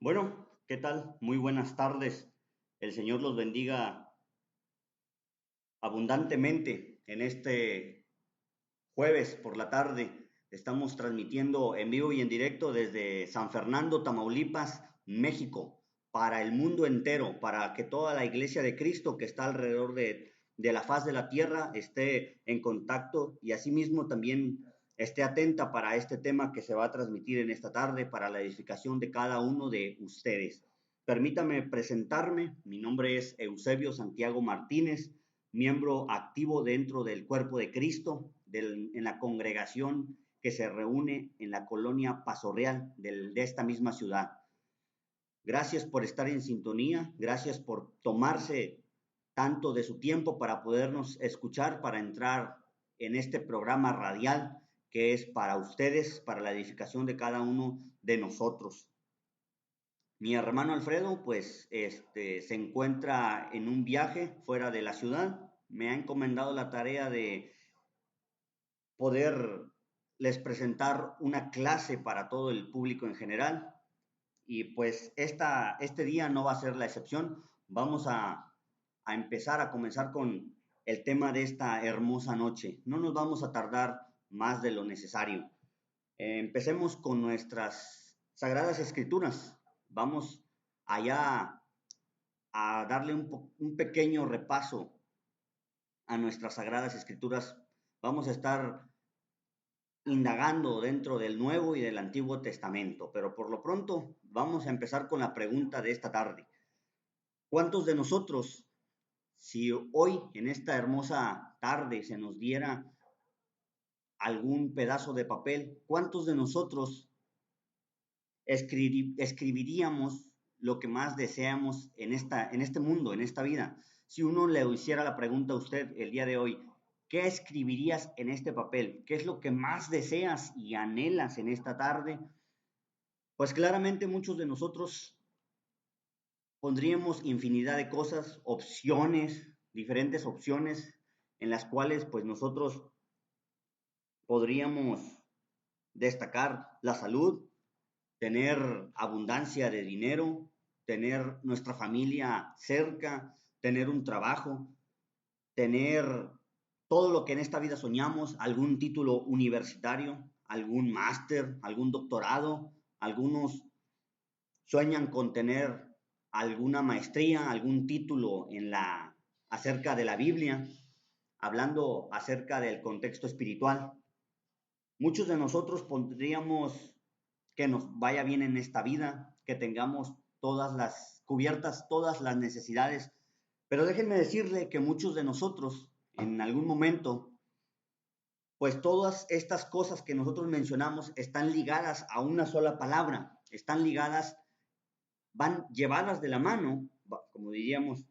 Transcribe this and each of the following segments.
Bueno, ¿qué tal? Muy buenas tardes. El Señor los bendiga abundantemente en este jueves por la tarde. Estamos transmitiendo en vivo y en directo desde San Fernando, Tamaulipas, México, para el mundo entero, para que toda la iglesia de Cristo que está alrededor de la faz de la tierra esté en contacto y asimismo también esté atenta para este tema que se va a transmitir en esta tarde para la edificación de cada uno de ustedes. Permítame presentarme, mi nombre es Eusebio Santiago Martínez, miembro activo dentro del cuerpo de Cristo, en la congregación que se reúne en la colonia Paso Real de esta misma ciudad. Gracias por estar en sintonía, gracias por tomarse tanto de su tiempo para podernos escuchar, para entrar en este programa radial que es para ustedes, para la edificación de cada uno de nosotros. Mi hermano Alfredo, pues, se encuentra en un viaje fuera de la ciudad. Me ha encomendado la tarea de poderles presentar una clase para todo el público en general. Y pues este día no va a ser la excepción. Vamos a empezar a comenzar con el tema de esta hermosa noche. No nos vamos a tardar más de lo necesario. Empecemos con nuestras sagradas escrituras. Vamos allá a darle un pequeño repaso a nuestras sagradas escrituras. Vamos a estar indagando dentro del Nuevo y del Antiguo Testamento, pero por lo pronto vamos a empezar con la pregunta de esta tarde. ¿Cuántos de nosotros, si hoy en esta hermosa tarde se nos diera algún pedazo de papel, cuántos de nosotros escribiríamos lo que más deseamos en este mundo, en esta vida? Si uno le hiciera la pregunta a usted el día de hoy, ¿qué escribirías en este papel? ¿Qué es lo que más deseas y anhelas en esta tarde? Pues claramente muchos de nosotros pondríamos infinidad de cosas, opciones, diferentes opciones en las cuales pues nosotros podríamos destacar la salud, tener abundancia de dinero, tener nuestra familia cerca, tener un trabajo, tener todo lo que en esta vida soñamos, algún título universitario, algún máster, algún doctorado, algunos sueñan con tener alguna maestría, algún título acerca de la Biblia, hablando acerca del contexto espiritual. Muchos de nosotros pondríamos que nos vaya bien en esta vida, que tengamos cubiertas todas las necesidades, pero déjenme decirle que muchos de nosotros en algún momento, pues todas estas cosas que nosotros mencionamos están ligadas a una sola palabra, están ligadas, van llevadas de la mano, como diríamos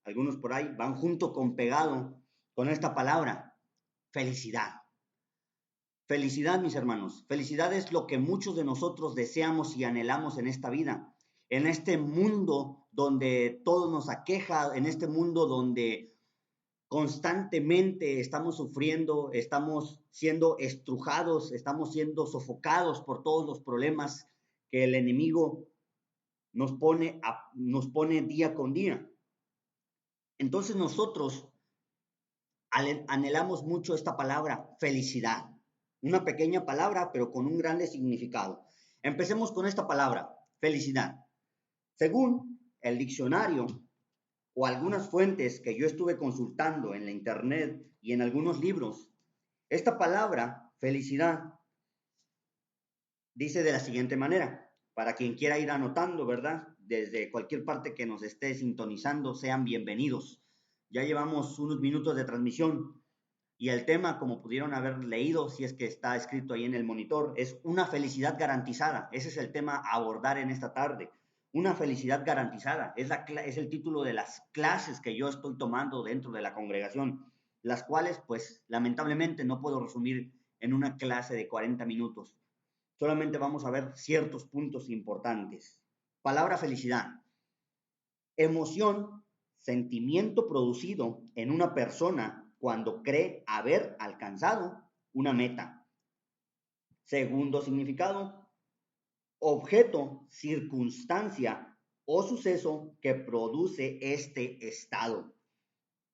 algunos por ahí, van junto con pegado con esta palabra, felicidad. Felicidad, mis hermanos. Felicidad es lo que muchos de nosotros deseamos y anhelamos en esta vida. En este mundo donde todo nos aqueja, en este mundo donde constantemente estamos sufriendo, estamos siendo estrujados, estamos siendo sofocados por todos los problemas que el enemigo nos pone día con día. Entonces nosotros anhelamos mucho esta palabra, felicidad. Una pequeña palabra, pero con un grande significado. Empecemos con esta palabra, felicidad. Según el diccionario o algunas fuentes que yo estuve consultando en la internet y en algunos libros, esta palabra, felicidad, dice de la siguiente manera, para quien quiera ir anotando, ¿verdad? Desde cualquier parte que nos esté sintonizando, sean bienvenidos. Ya llevamos unos minutos de transmisión y el tema, como pudieron haber leído, si es que está escrito ahí en el monitor, es una felicidad garantizada. Ese es el tema a abordar en esta tarde. Una felicidad garantizada. Es el título de las clases que yo estoy tomando dentro de la congregación, las cuales, pues, lamentablemente no puedo resumir en una clase de 40 minutos. Solamente vamos a ver ciertos puntos importantes. Palabra felicidad. Emoción, sentimiento producido en una persona cuando cree haber alcanzado una meta. Segundo significado, objeto, circunstancia o suceso que produce este estado.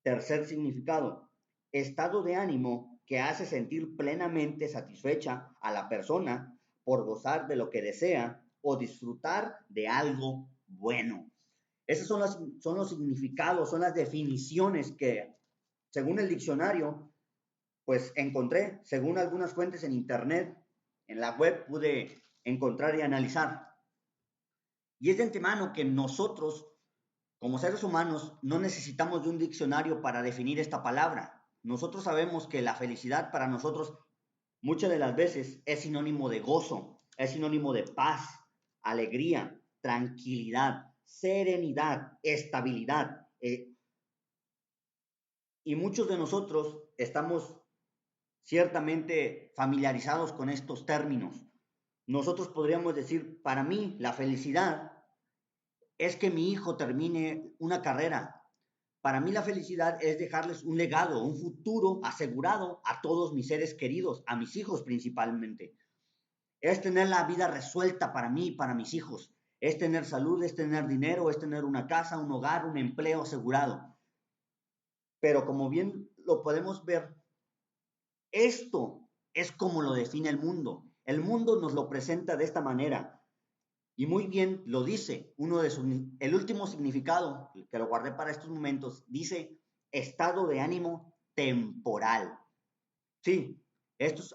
Tercer significado, estado de ánimo que hace sentir plenamente satisfecha a la persona por gozar de lo que desea o disfrutar de algo bueno. Esos son los significados, son las definiciones que, según el diccionario, pues encontré, según algunas fuentes en internet, en la web pude encontrar y analizar. Y es de antemano que nosotros, como seres humanos, no necesitamos de un diccionario para definir esta palabra. Nosotros sabemos que la felicidad para nosotros muchas de las veces es sinónimo de gozo, es sinónimo de paz, alegría, tranquilidad, serenidad, estabilidad. Y muchos de nosotros estamos ciertamente familiarizados con estos términos. Nosotros podríamos decir, para mí, la felicidad es que mi hijo termine una carrera. Para mí la felicidad es dejarles un legado, un futuro asegurado a todos mis seres queridos, a mis hijos principalmente. Es tener la vida resuelta para mí y para mis hijos. Es tener salud, es tener dinero, es tener una casa, un hogar, un empleo asegurado. Pero como bien lo podemos ver, esto es como lo define el mundo. El mundo nos lo presenta de esta manera. Y muy bien lo dice, el último significado, que lo guardé para estos momentos, dice estado de ánimo temporal. Sí,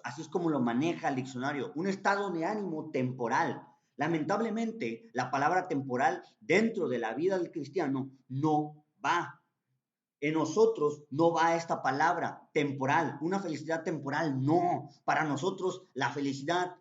así es como lo maneja el diccionario, un estado de ánimo temporal. Lamentablemente, la palabra temporal dentro de la vida del cristiano no va. En nosotros no va esta palabra temporal, una felicidad temporal, no. Para nosotros la felicidad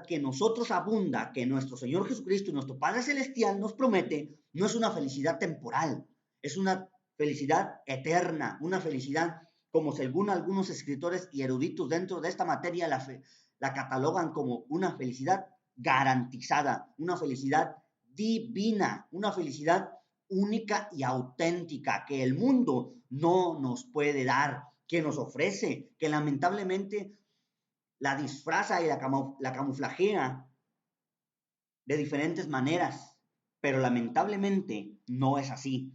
que nosotros abunda, que nuestro Señor Jesucristo y nuestro Padre Celestial nos promete, no es una felicidad temporal, es una felicidad eterna, una felicidad como según algunos escritores y eruditos dentro de esta materia la catalogan como una felicidad garantizada, una felicidad divina, una felicidad única y auténtica que el mundo no nos puede dar, que nos ofrece, que lamentablemente la disfraza y la camuflajea de diferentes maneras, pero lamentablemente no es así.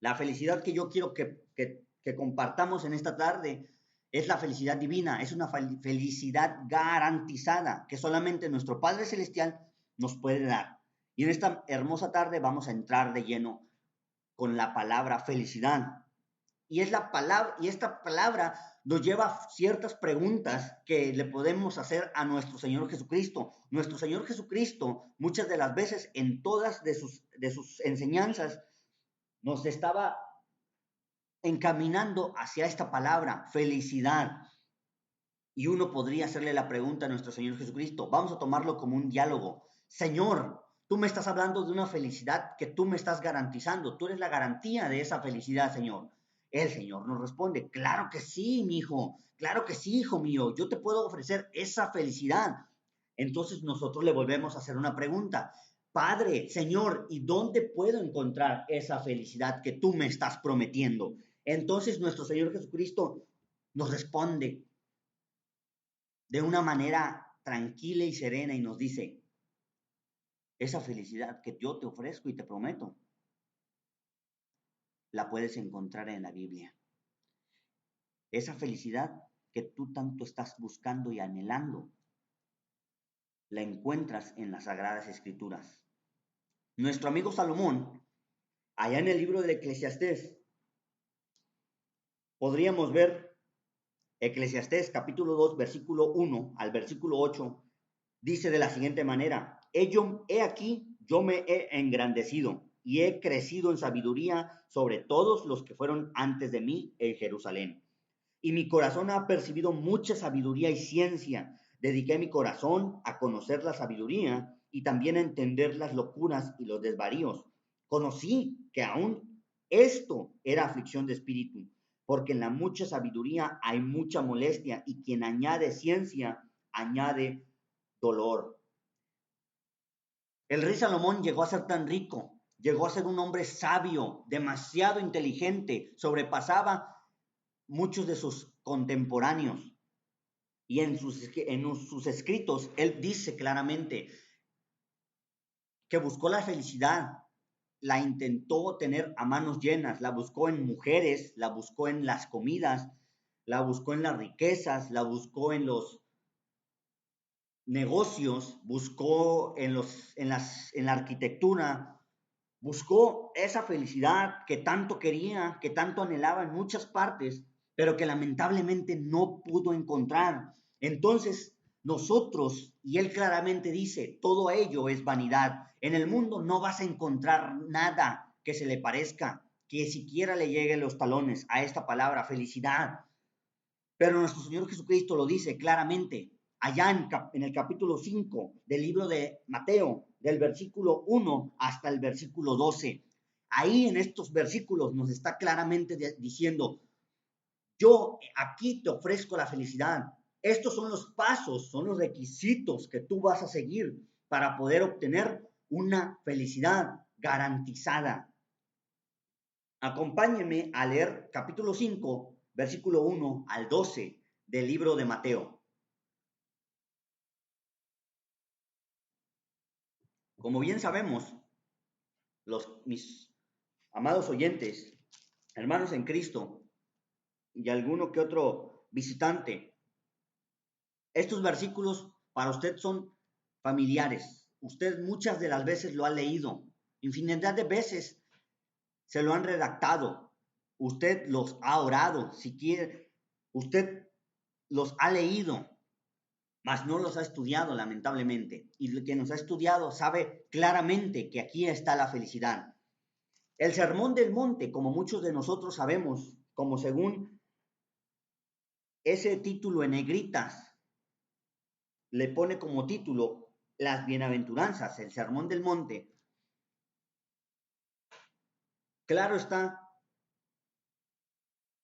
La felicidad que yo quiero que compartamos en esta tarde es la felicidad divina, es una felicidad garantizada que solamente nuestro Padre Celestial nos puede dar. Y en esta hermosa tarde vamos a entrar de lleno con la palabra felicidad. Y esta palabra nos lleva a ciertas preguntas que le podemos hacer a nuestro Señor Jesucristo. Nuestro Señor Jesucristo, muchas de las veces en todas de sus enseñanzas, nos estaba encaminando hacia esta palabra, felicidad. Y uno podría hacerle la pregunta a nuestro Señor Jesucristo. Vamos a tomarlo como un diálogo. Señor, tú me estás hablando de una felicidad que tú me estás garantizando. Tú eres la garantía de esa felicidad, Señor. El Señor nos responde, claro que sí, mi hijo. Claro que sí, hijo mío. Yo te puedo ofrecer esa felicidad. Entonces nosotros le volvemos a hacer una pregunta. Padre, Señor, ¿y dónde puedo encontrar esa felicidad que tú me estás prometiendo? Entonces nuestro Señor Jesucristo nos responde de una manera tranquila y serena y nos dice, esa felicidad que yo te ofrezco y te prometo, la puedes encontrar en la Biblia. Esa felicidad que tú tanto estás buscando y anhelando, la encuentras en las Sagradas Escrituras. Nuestro amigo Salomón, allá en el libro del Eclesiastés, podríamos ver Eclesiastés capítulo 2, versículo 1 al versículo 8, dice de la siguiente manera, he aquí, yo me he engrandecido y he crecido en sabiduría sobre todos los que fueron antes de mí en Jerusalén. Y mi corazón ha percibido mucha sabiduría y ciencia. Dediqué mi corazón a conocer la sabiduría y también a entender las locuras y los desvaríos. Conocí que aún esto era aflicción de espíritu, porque en la mucha sabiduría hay mucha molestia y quien añade ciencia añade dolor. El rey Salomón llegó a ser tan rico, llegó a ser un hombre sabio, demasiado inteligente, sobrepasaba muchos de sus contemporáneos. Y en sus escritos, él dice claramente que buscó la felicidad, la intentó tener a manos llenas, la buscó en mujeres, la buscó en las comidas, la buscó en las riquezas, la buscó en los negocios, buscó en la arquitectura, buscó esa felicidad que tanto quería, que tanto anhelaba en muchas partes, pero que lamentablemente no pudo encontrar. Entonces, nosotros, y él claramente dice, todo ello es vanidad. En el mundo no vas a encontrar nada que se le parezca, que siquiera le llegue los talones a esta palabra, felicidad. Pero nuestro Señor Jesucristo lo dice claramente allá en el capítulo 5 del libro de Mateo, del versículo 1 hasta el versículo 12. Ahí en estos versículos nos está claramente diciendo, yo aquí te ofrezco la felicidad. Estos son los pasos, son los requisitos que tú vas a seguir para poder obtener una felicidad garantizada. Acompáñenme a leer capítulo 5, versículo 1 al 12 del libro de Mateo. Como bien sabemos, mis amados oyentes, hermanos en Cristo y alguno que otro visitante, estos versículos para usted son familiares. Usted muchas de las veces lo ha leído, infinidad de veces se lo han redactado. Usted los ha orado, si quiere, usted los ha leído, mas no los ha estudiado, lamentablemente. Y el que nos ha estudiado sabe claramente que aquí está la felicidad. El Sermón del Monte, como muchos de nosotros sabemos, como según ese título en negritas le pone como título las bienaventuranzas, el Sermón del Monte, claro está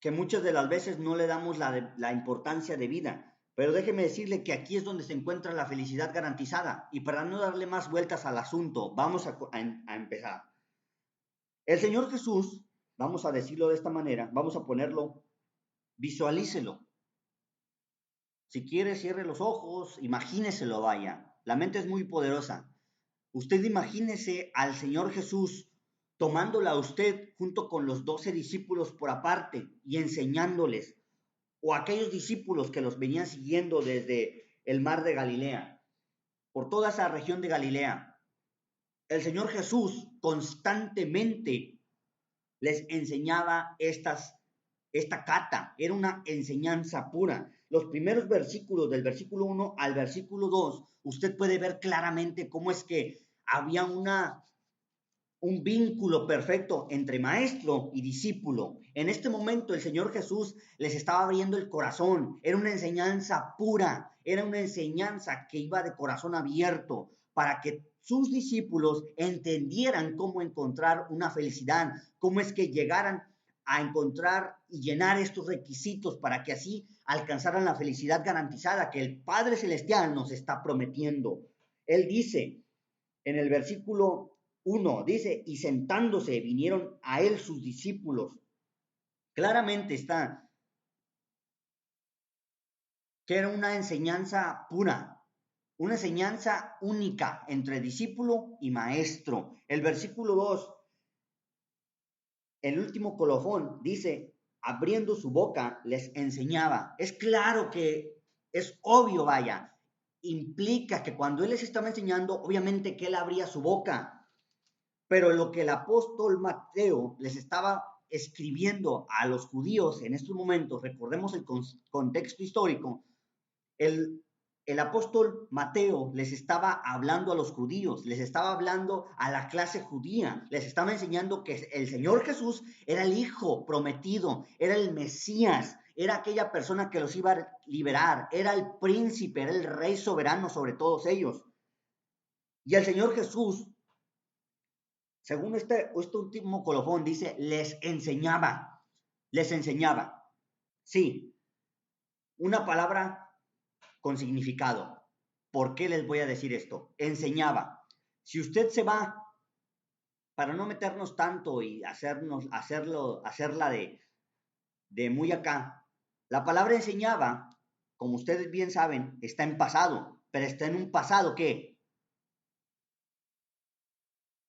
que muchas de las veces no le damos la importancia de vida, pero déjeme decirle que aquí es donde se encuentra la felicidad garantizada. Y para no darle más vueltas al asunto, vamos a empezar. El Señor Jesús, vamos a decirlo de esta manera, vamos a ponerlo, visualícelo. Si quiere, cierre los ojos, imagíneselo, vaya. La mente es muy poderosa. Usted imagínese al Señor Jesús tomándola a usted junto con los 12 discípulos por aparte y enseñándoles, o aquellos discípulos que los venían siguiendo desde el mar de Galilea, por toda esa región de Galilea. El Señor Jesús constantemente les enseñaba esta cata, era una enseñanza pura. Los primeros versículos, del versículo 1 al versículo 2, usted puede ver claramente cómo es que había un vínculo perfecto entre maestro y discípulo. En este momento el Señor Jesús les estaba abriendo el corazón. Era una enseñanza pura, era una enseñanza que iba de corazón abierto para que sus discípulos entendieran cómo encontrar una felicidad, cómo es que llegaran a encontrar y llenar estos requisitos para que así alcanzaran la felicidad garantizada que el Padre Celestial nos está prometiendo. Él dice en el versículo 1, dice, y sentándose vinieron a él sus discípulos. Claramente está que era una enseñanza pura, una enseñanza única entre discípulo y maestro. El versículo 2, el último colofón, dice, abriendo su boca les enseñaba. Es claro que es obvio, vaya, implica que cuando él les estaba enseñando, obviamente que él abría su boca. Pero lo que el apóstol Mateo les estaba escribiendo a los judíos en estos momentos, recordemos el contexto histórico, el, el apóstol Mateo les estaba hablando a los judíos, les estaba hablando a la clase judía, les estaba enseñando que el Señor Jesús era el Hijo prometido, era el Mesías, era aquella persona que los iba a liberar, era el príncipe, era el rey soberano sobre todos ellos. Y el Señor Jesús, según este último colofón, dice, les enseñaba. Sí, una palabra con significado. ¿Por qué les voy a decir esto? Enseñaba. Si usted se va, para no meternos tanto y hacerla de muy acá, la palabra enseñaba como ustedes bien saben, está en pasado, pero está en un pasado que,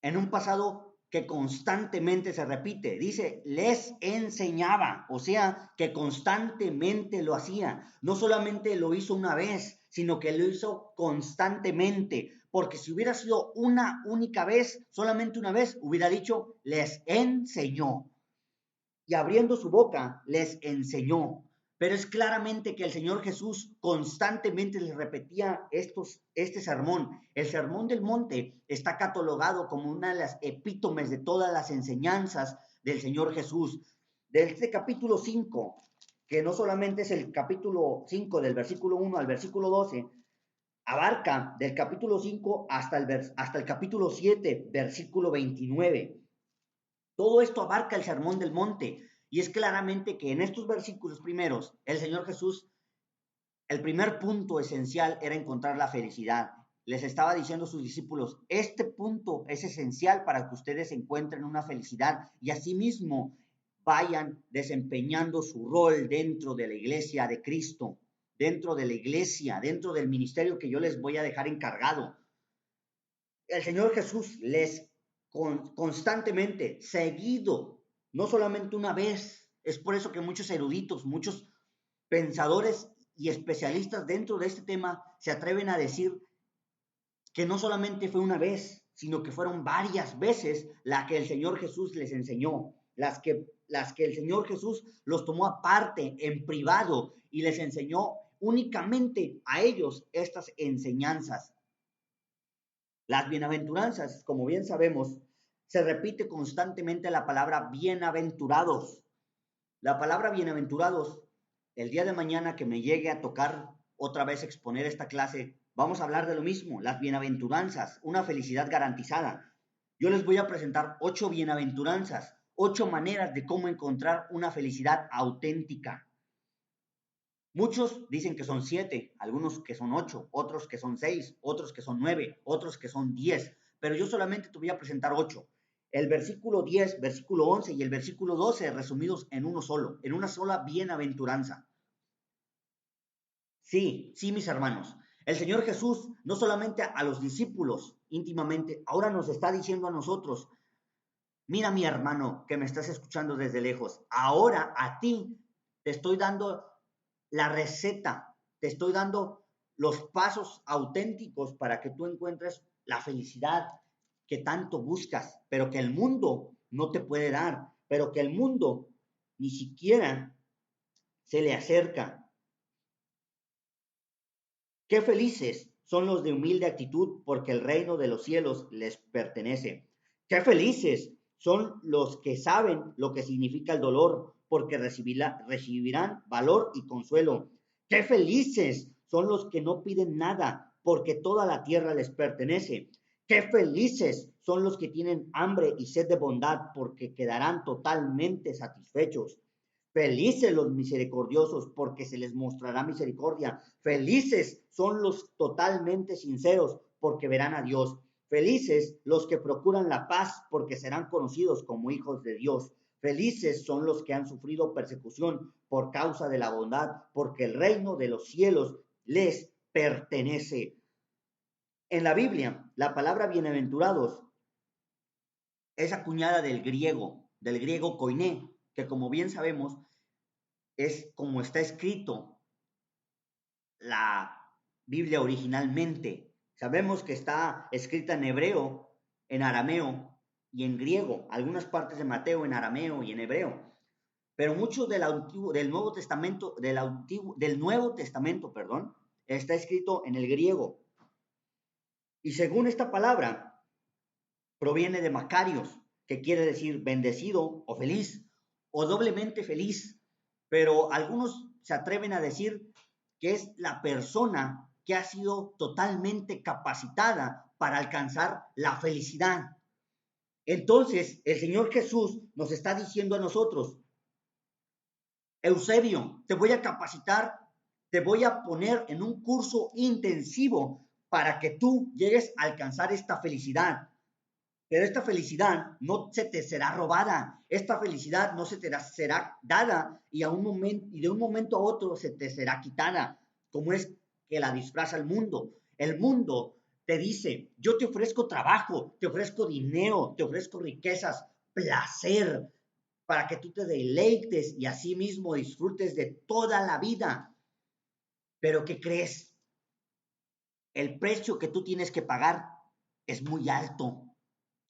en un pasado que constantemente se repite. Dice, les enseñaba, o sea, que constantemente lo hacía. No solamente lo hizo una vez, sino que lo hizo constantemente. Porque si hubiera sido una única vez, solamente una vez, hubiera dicho, les enseñó. Y abriendo su boca, les enseñó. Pero es claramente que el Señor Jesús constantemente les repetía este sermón. El sermón del monte está catalogado como una de las epítomes de todas las enseñanzas del Señor Jesús. De este capítulo 5, que no solamente es el capítulo 5 del versículo 1 al versículo 12, abarca del capítulo 5 hasta el capítulo 7, versículo 29. Todo esto abarca el sermón del monte. Y es claramente que en estos versículos primeros, el Señor Jesús, el primer punto esencial era encontrar la felicidad. Les estaba diciendo a sus discípulos, este punto es esencial para que ustedes encuentren una felicidad y asimismo vayan desempeñando su rol dentro de la iglesia de Cristo, dentro de la iglesia, dentro del ministerio que yo les voy a dejar encargado. El Señor Jesús les constantemente, seguido, no solamente una vez. Es por eso que muchos eruditos, muchos pensadores y especialistas dentro de este tema se atreven a decir que no solamente fue una vez, sino que fueron varias veces las que el Señor Jesús les enseñó, las que el Señor Jesús los tomó aparte, en privado, y les enseñó únicamente a ellos estas enseñanzas. Las bienaventuranzas, como bien sabemos, se repite constantemente la palabra bienaventurados. La palabra bienaventurados, el día de mañana que me llegue a tocar otra vez exponer esta clase, vamos a hablar de lo mismo, las bienaventuranzas, una felicidad garantizada. Yo les voy a presentar 8 bienaventuranzas, 8 maneras de cómo encontrar una felicidad auténtica. Muchos dicen que son 7, algunos que son 8, otros que son 6, otros que son 9, otros que son 10, pero yo solamente te voy a presentar 8. El versículo 10, versículo 11 y el versículo 12 resumidos en uno solo, en una sola bienaventuranza. Sí, sí, mis hermanos. El Señor Jesús no solamente a los discípulos íntimamente, ahora nos está diciendo a nosotros, mira mi hermano que me estás escuchando desde lejos, ahora a ti te estoy dando la receta, te estoy dando los pasos auténticos para que tú encuentres la felicidad que tanto buscas, pero que el mundo no te puede dar, pero que el mundo ni siquiera se le acerca. Qué felices son los de humilde actitud, porque el reino de los cielos les pertenece. Qué felices son los que saben lo que significa el dolor, porque recibirán valor y consuelo. Qué felices son los que no piden nada, porque toda la tierra les pertenece. Qué felices son los que tienen hambre y sed de bondad, porque quedarán totalmente satisfechos. Felices los misericordiosos, porque se les mostrará misericordia. Felices son los totalmente sinceros, porque verán a Dios. Felices los que procuran la paz, porque serán conocidos como hijos de Dios. Felices son los que han sufrido persecución por causa de la bondad, porque el reino de los cielos les pertenece. En la Biblia, la palabra bienaventurados es acuñada del griego koiné, que como bien sabemos es como está escrito la Biblia originalmente. Sabemos que está escrita en hebreo, en arameo y en griego, algunas partes de Mateo en arameo y en hebreo. Pero mucho del Nuevo Testamento, del Nuevo Testamento, perdón, está escrito en el griego. Y según esta palabra, proviene de Macarios, que quiere decir bendecido o feliz, o doblemente feliz. Pero algunos se atreven a decir que es la persona que ha sido totalmente capacitada para alcanzar la felicidad. Entonces, el Señor Jesús nos está diciendo a nosotros, Eusebio, te voy a capacitar, te voy a poner en un curso intensivo para que tú llegues a alcanzar esta felicidad. Pero esta felicidad no se te será robada, esta felicidad no se te será dada y de un momento a otro se te será quitada. como es que la disfraza el mundo. El mundo te dice, yo te ofrezco trabajo, te ofrezco dinero, te ofrezco riquezas, placer, para que tú te deleites y así mismo disfrutes de toda la vida. Pero ¿qué crees? El precio que tú tienes que pagar es muy alto.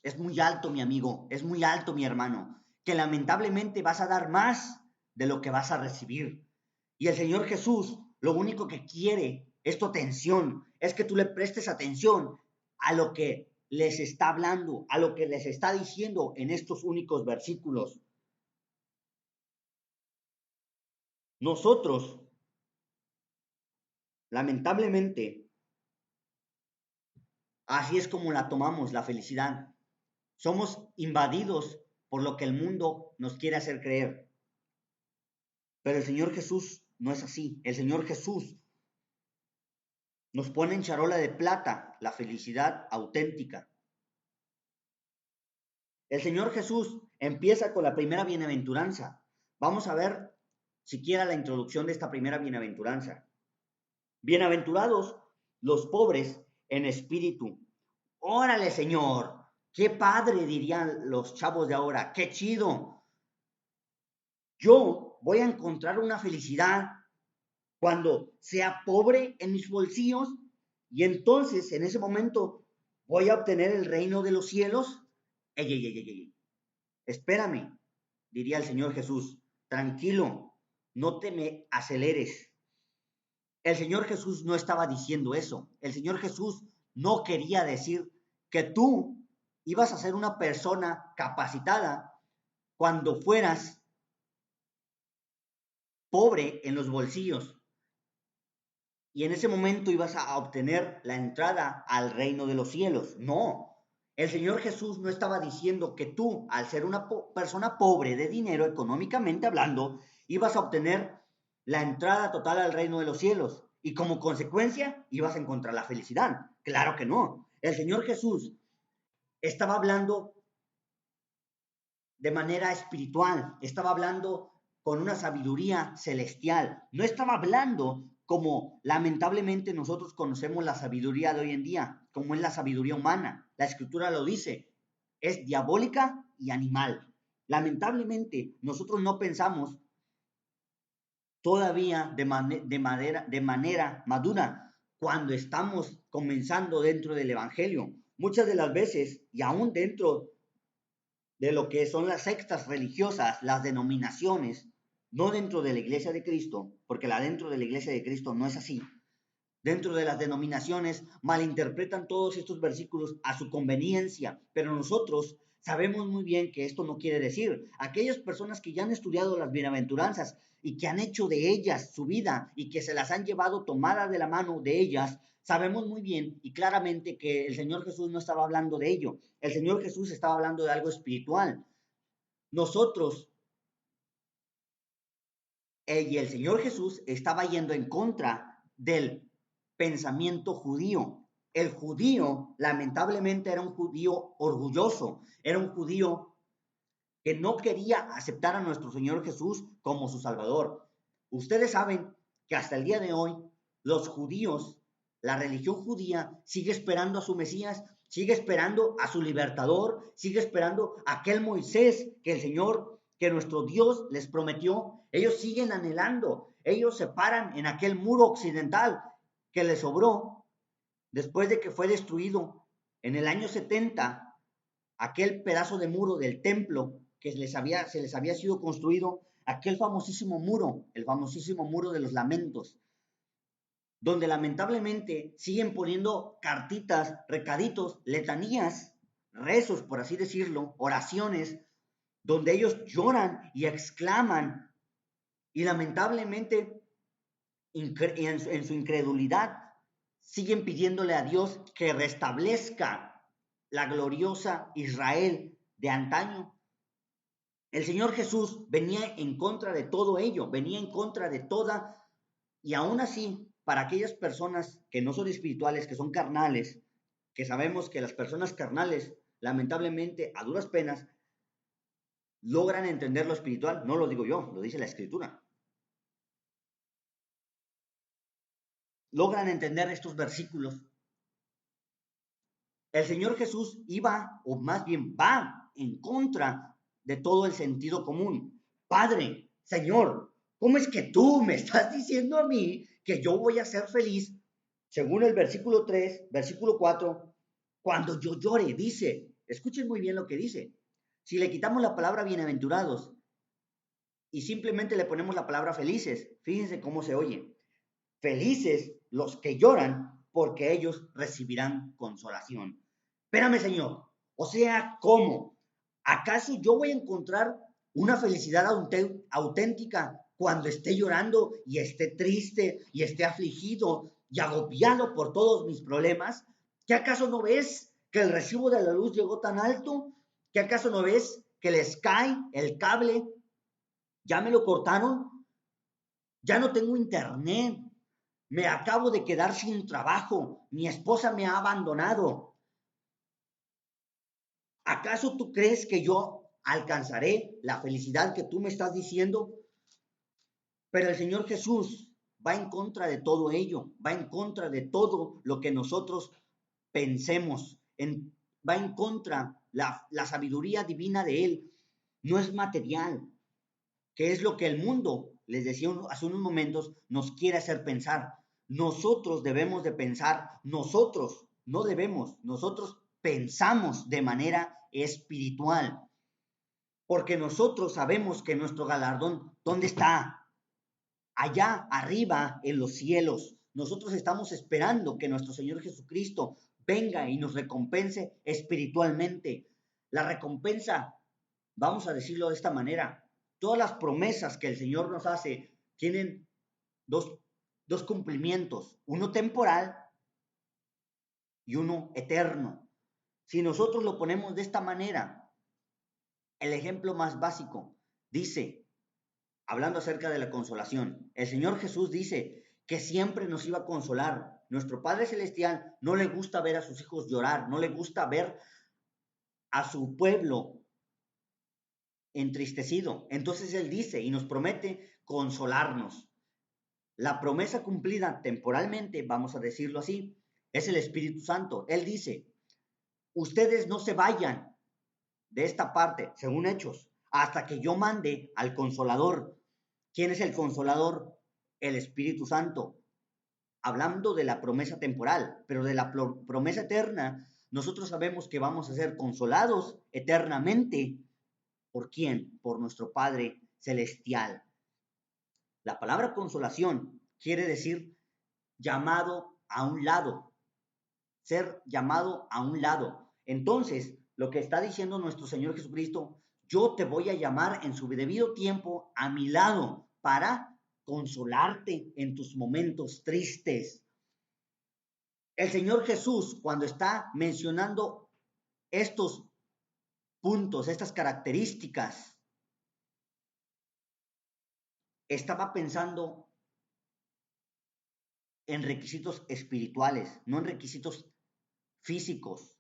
Es muy alto, mi amigo, es muy alto, mi hermano, que lamentablemente vas a dar más de lo que vas a recibir. Y el Señor Jesús lo único que quiere es tu atención, es que tú le prestes atención a lo que les está hablando, a lo que les está diciendo en estos únicos versículos. Nosotros, lamentablemente, así es como la tomamos, la felicidad. Somos invadidos por lo que el mundo nos quiere hacer creer. Pero el Señor Jesús no es así. El Señor Jesús nos pone en charola de plata la felicidad auténtica. El Señor Jesús empieza con la primera bienaventuranza. Vamos a ver siquiera la introducción de esta primera bienaventuranza. Bienaventurados los pobres en espíritu. Órale, Señor, qué padre, dirían los chavos de ahora, qué chido. Yo voy a encontrar una felicidad cuando sea pobre en mis bolsillos y entonces en ese momento voy a obtener el reino de los cielos. Ey, ey, ey, ey, ey. Espérame, diría el Señor Jesús, tranquilo, no te me aceleres. El Señor Jesús no estaba diciendo eso. El Señor Jesús no quería decir que tú ibas a ser una persona capacitada cuando fueras pobre en los bolsillos. Y en ese momento ibas a obtener la entrada al reino de los cielos. No, el Señor Jesús no estaba diciendo que tú, al ser una persona pobre de dinero, económicamente hablando, ibas a obtener la entrada total al reino de los cielos y como consecuencia ibas a encontrar la felicidad. Claro que no. El Señor Jesús estaba hablando de manera espiritual, estaba hablando con una sabiduría celestial, no estaba hablando como lamentablemente nosotros conocemos la sabiduría de hoy en día, como es la sabiduría humana. La escritura lo dice, es diabólica y animal. Lamentablemente nosotros no pensamos todavía de manera madura cuando estamos comenzando dentro del Evangelio. Muchas de las veces, y aún dentro de lo que son las sectas religiosas, las denominaciones, no dentro de la Iglesia de Cristo, porque la dentro de la Iglesia de Cristo no es así. Dentro de las denominaciones malinterpretan todos estos versículos a su conveniencia, pero nosotros sabemos muy bien que esto no quiere decir. Aquellas personas que ya han estudiado las bienaventuranzas y que han hecho de ellas su vida y que se las han llevado tomadas de la mano de ellas, sabemos muy bien y claramente que el Señor Jesús no estaba hablando de ello. El Señor Jesús estaba hablando de algo espiritual. Nosotros y el Señor Jesús estaba yendo en contra del pensamiento judío. El judío, lamentablemente, era un judío orgulloso, era un judío que no quería aceptar a nuestro Señor Jesús como su Salvador. Ustedes saben que hasta el día de hoy, los judíos, la religión judía, sigue esperando a su Mesías, sigue esperando a su libertador, sigue esperando a aquel Moisés que el Señor, que nuestro Dios les prometió. Ellos siguen anhelando, ellos se paran en aquel muro occidental que les sobró después de que fue destruido en el año 70 aquel pedazo de muro del templo que se les había sido construido, aquel famosísimo muro, el famosísimo muro de los lamentos, donde lamentablemente siguen poniendo cartitas, recaditos, letanías, rezos, por así decirlo, oraciones, donde ellos lloran y exclaman, y lamentablemente en su incredulidad siguen pidiéndole a Dios que restablezca la gloriosa Israel de antaño. El Señor Jesús venía en contra de todo ello, venía en contra de toda, y aún así, para aquellas personas que no son espirituales, que son carnales, que sabemos que las personas carnales, lamentablemente, a duras penas, logran entender lo espiritual, no lo digo yo, lo dice la Escritura. logran entender estos versículos, el Señor Jesús iba, o más bien va, en contra de todo el sentido común. Padre, Señor, ¿cómo es que tú me estás diciendo a mí que yo voy a ser feliz? Según el versículo 3, versículo 4, cuando yo llore, dice, escuchen muy bien lo que dice. Si le quitamos la palabra bienaventurados y simplemente le ponemos la palabra felices, fíjense cómo se oye. Felices los que lloran, porque ellos recibirán consolación. Espérame, Señor. O sea, ¿cómo? ¿Acaso yo voy a encontrar una felicidad auténtica cuando esté llorando y esté triste y esté afligido y agobiado por todos mis problemas? ¿Qué acaso no ves que el recibo de la luz llegó tan alto? ¿Qué acaso no ves que les cae el cable? ¿Ya me lo cortaron? Ya no tengo internet. Me acabo de quedar sin trabajo. Mi esposa me ha abandonado. ¿Acaso tú crees que yo alcanzaré la felicidad que tú me estás diciendo? Pero el Señor Jesús va en contra de todo ello, va en contra de todo lo que nosotros pensemos, va en contra la sabiduría divina de Él. No es material, que es lo que el mundo, les decía hace unos momentos, nos quiere hacer pensar. Nosotros debemos de pensar, nosotros no debemos, nosotros pensamos de manera espiritual, porque nosotros sabemos que nuestro galardón, ¿dónde está? Allá arriba en los cielos. Nosotros estamos esperando que nuestro Señor Jesucristo venga y nos recompense espiritualmente. La recompensa, vamos a decirlo de esta manera, todas las promesas que el Señor nos hace tienen dos cumplimientos, uno temporal y uno eterno. Si nosotros lo ponemos de esta manera, el ejemplo más básico dice, hablando acerca de la consolación, el Señor Jesús dice que siempre nos iba a consolar. Nuestro Padre Celestial no le gusta ver a sus hijos llorar, no le gusta ver a su pueblo entristecido. Entonces Él dice y nos promete consolarnos. La promesa cumplida temporalmente, vamos a decirlo así, es el Espíritu Santo. Él dice, ustedes no se vayan de esta parte, según Hechos, hasta que yo mande al Consolador. ¿Quién es el Consolador? El Espíritu Santo. Hablando de la promesa temporal, pero de la promesa eterna, nosotros sabemos que vamos a ser consolados eternamente. ¿Por quién? Por nuestro Padre Celestial. La palabra consolación quiere decir llamado a un lado, ser llamado a un lado. Entonces, lo que está diciendo nuestro Señor Jesucristo, yo te voy a llamar en su debido tiempo a mi lado para consolarte en tus momentos tristes. El Señor Jesús, cuando está mencionando estos puntos, estas características, estaba pensando en requisitos espirituales, no en requisitos físicos,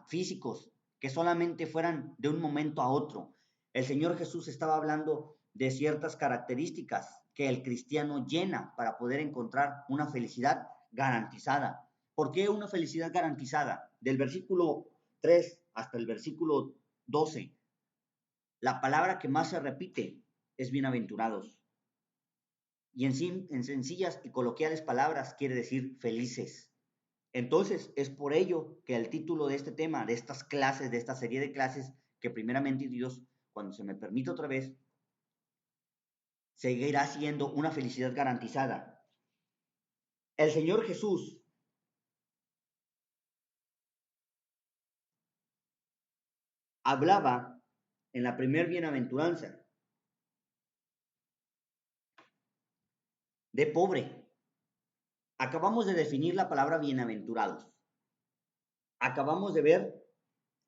físicos, que solamente fueran de un momento a otro. El Señor Jesús estaba hablando de ciertas características que el cristiano llena para poder encontrar una felicidad garantizada. ¿Por qué una felicidad garantizada? Del versículo 3 hasta el versículo 12, la palabra que más se repite es bienaventurados. Y en sencillas y coloquiales palabras quiere decir felices. Entonces, es por ello que el título de este tema, de estas clases, de esta serie de clases, que primeramente Dios, cuando se me permite otra vez, seguirá siendo una felicidad garantizada. El Señor Jesús hablaba en la primer bienaventuranza de pobre. Acabamos de definir la palabra bienaventurados. Acabamos de ver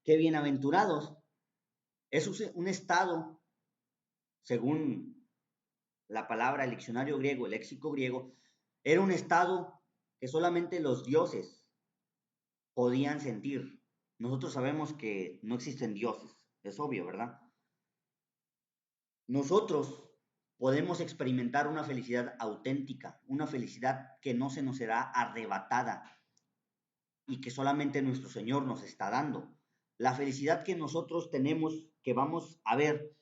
que bienaventurados es un estado, según la palabra, el diccionario griego, el léxico griego, era un estado que solamente los dioses podían sentir. Nosotros sabemos que no existen dioses, es obvio, ¿verdad? Nosotros podemos experimentar una felicidad auténtica, una felicidad que no se nos será arrebatada y que solamente nuestro Señor nos está dando. La felicidad que nosotros tenemos, que vamos a ver,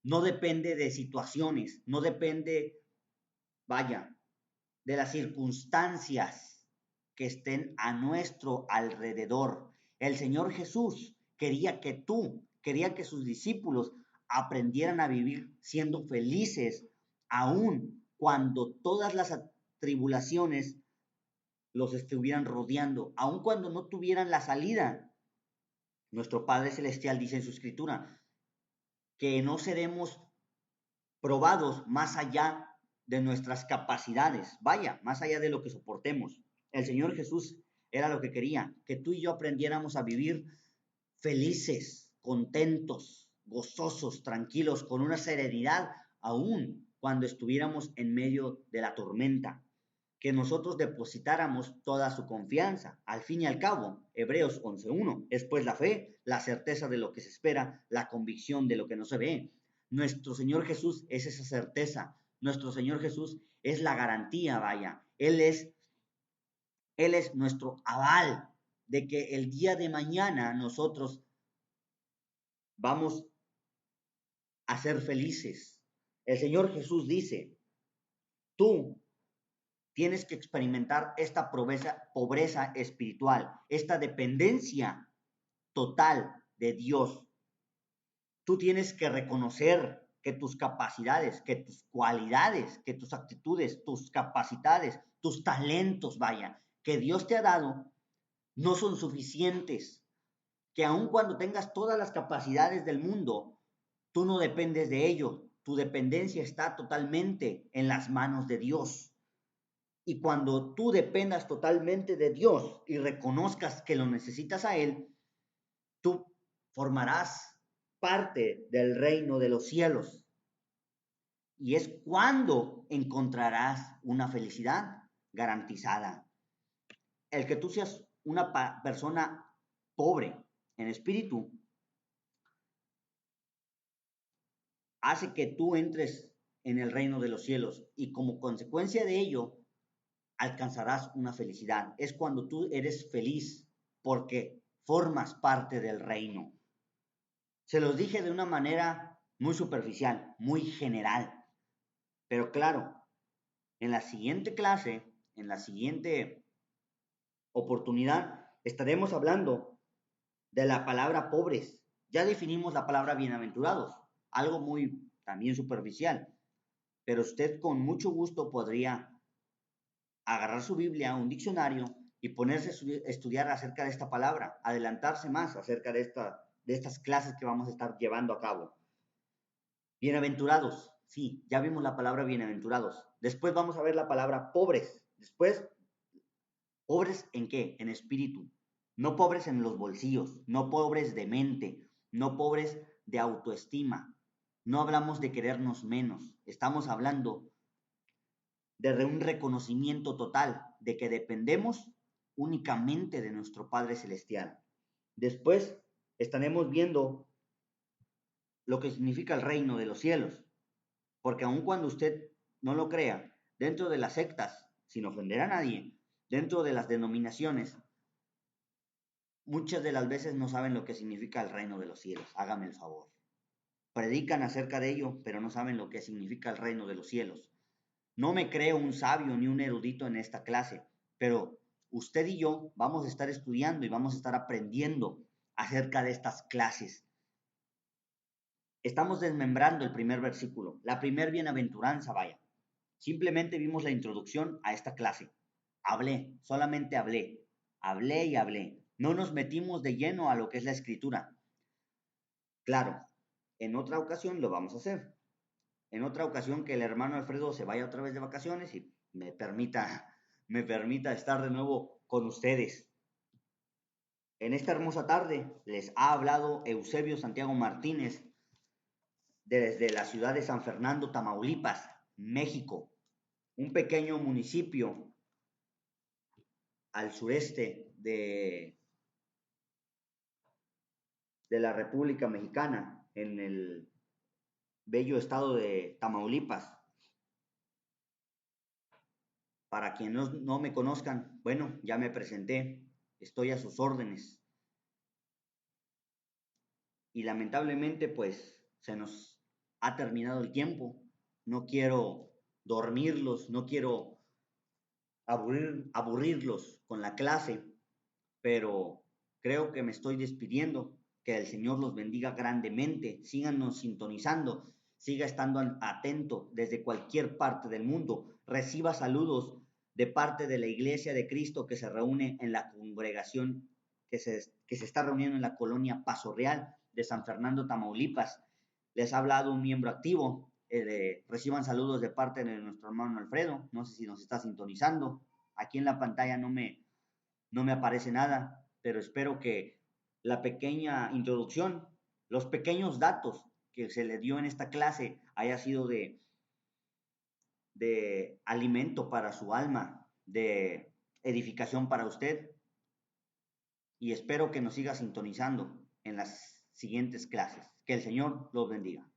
no depende de situaciones, no depende, vaya, de las circunstancias que estén a nuestro alrededor. El Señor Jesús quería que sus discípulos aprendieran a vivir siendo felices, aun cuando todas las tribulaciones los estuvieran rodeando, aun cuando no tuvieran la salida. Nuestro Padre Celestial dice en su escritura que no seremos probados más allá de nuestras capacidades, vaya, más allá de lo que soportemos. El Señor Jesús era lo que quería, que tú y yo aprendiéramos a vivir felices, contentos, gozosos, tranquilos, con una serenidad, aún cuando estuviéramos en medio de la tormenta. Que nosotros depositáramos toda su confianza. Al fin y al cabo, Hebreos 11:1, es pues la fe, la certeza de lo que se espera, la convicción de lo que no se ve. Nuestro Señor Jesús es esa certeza. Nuestro Señor Jesús es la garantía, vaya. Él es nuestro aval de que el día de mañana nosotros vamos a ser felices. El Señor Jesús dice, tú tienes que experimentar esta pobreza espiritual, esta dependencia total de Dios. Tú tienes que reconocer que tus capacidades, que tus cualidades, que tus actitudes, tus capacidades, tus talentos, vaya, que Dios te ha dado, no son suficientes. Que aun cuando tengas todas las capacidades del mundo, tú no dependes de ello. Tu dependencia está totalmente en las manos de Dios. Y cuando tú dependas totalmente de Dios y reconozcas que lo necesitas a Él, tú formarás parte del reino de los cielos. Y es cuando encontrarás una felicidad garantizada. El que tú seas una persona pobre en espíritu hace que tú entres en el reino de los cielos y como consecuencia de ello alcanzarás una felicidad. Es cuando tú eres feliz porque formas parte del reino. Se los dije de una manera muy superficial, muy general, pero claro, en la siguiente clase, en la siguiente oportunidad, estaremos hablando de la palabra pobres. Ya definimos la palabra bienaventurados, algo muy también superficial, pero usted con mucho gusto podría agarrar su Biblia, un diccionario y ponerse a estudiar acerca de esta palabra, adelantarse más acerca de estas clases que vamos a estar llevando a cabo. Bienaventurados, sí, ya vimos la palabra bienaventurados. Después vamos a ver la palabra pobres. Después, ¿pobres en qué? En espíritu. No pobres en los bolsillos, no pobres de mente, no pobres de autoestima. No hablamos de querernos menos, estamos hablando de un reconocimiento total de que dependemos únicamente de nuestro Padre Celestial. Después estaremos viendo lo que significa el reino de los cielos, porque aun cuando usted no lo crea, dentro de las sectas, sin ofender a nadie, dentro de las denominaciones, muchas de las veces no saben lo que significa el reino de los cielos. Hágame el favor. Predican acerca de ello, pero no saben lo que significa el reino de los cielos. No me creo un sabio ni un erudito en esta clase, pero usted y yo vamos a estar estudiando y vamos a estar aprendiendo acerca de estas clases. Estamos desmembrando el primer versículo, la primer bienaventuranza, vaya. Simplemente vimos la introducción a esta clase. Hablé, solamente hablé y hablé. No nos metimos de lleno a lo que es la escritura. Claro, en otra ocasión lo vamos a hacer. En otra ocasión que el hermano Alfredo se vaya otra vez de vacaciones y me permita estar de nuevo con ustedes. En esta hermosa tarde les ha hablado Eusebio Santiago Martínez desde la ciudad de San Fernando, Tamaulipas, México, un pequeño municipio al sureste de la República Mexicana, bello estado de Tamaulipas. Para quienes no me conozcan, bueno, ya me presenté, estoy a sus órdenes. Y lamentablemente, pues, se nos ha terminado el tiempo. No quiero dormirlos, no quiero aburrirlos con la clase, pero creo que me estoy despidiendo. Que el Señor los bendiga grandemente. Síganos sintonizando. Siga estando atento desde cualquier parte del mundo. Reciba saludos de parte de la Iglesia de Cristo que se reúne en la congregación que se está reuniendo en la colonia Paso Real de San Fernando, Tamaulipas. Les ha hablado un miembro activo. Reciban saludos de parte de nuestro hermano Alfredo. No sé si nos está sintonizando. Aquí en la pantalla no me aparece nada, pero espero que la pequeña introducción, los pequeños datos que se le dio en esta clase haya sido de alimento para su alma, de edificación para usted, y espero que nos siga sintonizando en las siguientes clases. Que el Señor los bendiga.